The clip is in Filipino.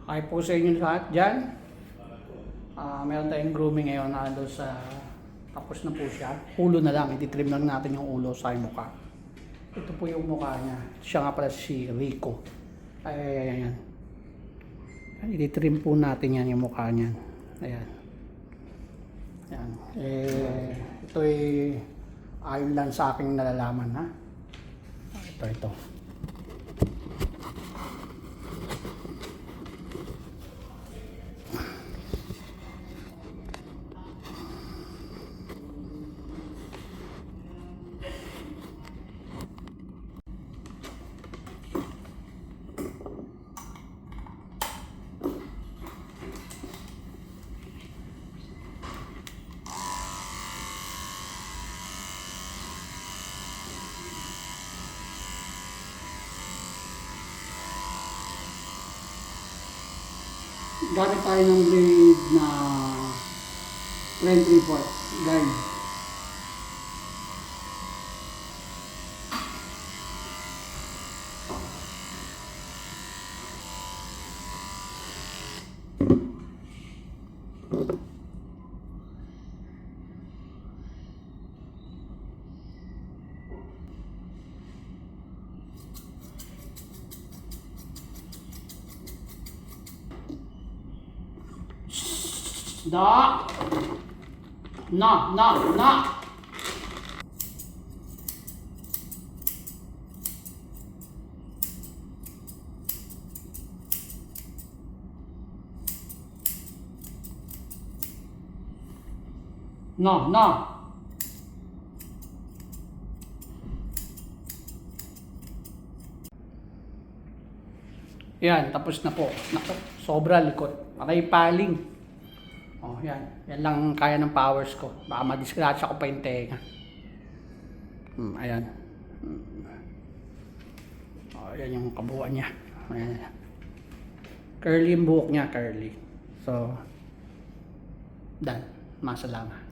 Hi po sa inyo lahat dyan. Meron tayong grooming ngayon na doon sa tapos na po siya. Ulo na lang, ititrim lang natin yung ulo sa mukha. Ito po yung mukha niya. Siya nga pala si Rico. Ayan. Ititrim po natin yan yung mukha niya. Ayan. Ayan. Ito ayon lang sa aking nalalaman ha. Ito. Gamit tayo ng blade na 23/4 guide. Da. Na. Na. Yan, tapos na po. Naku, sobra likot. Paling. Oh, yan. Yan lang kaya ng powers ko. Baka madisgrasya ko pa yung tenga. Ayan. Oh, yan yung kabuuan niya. Ayan. Curly yung buhok niya, curly. So, done. Masalama.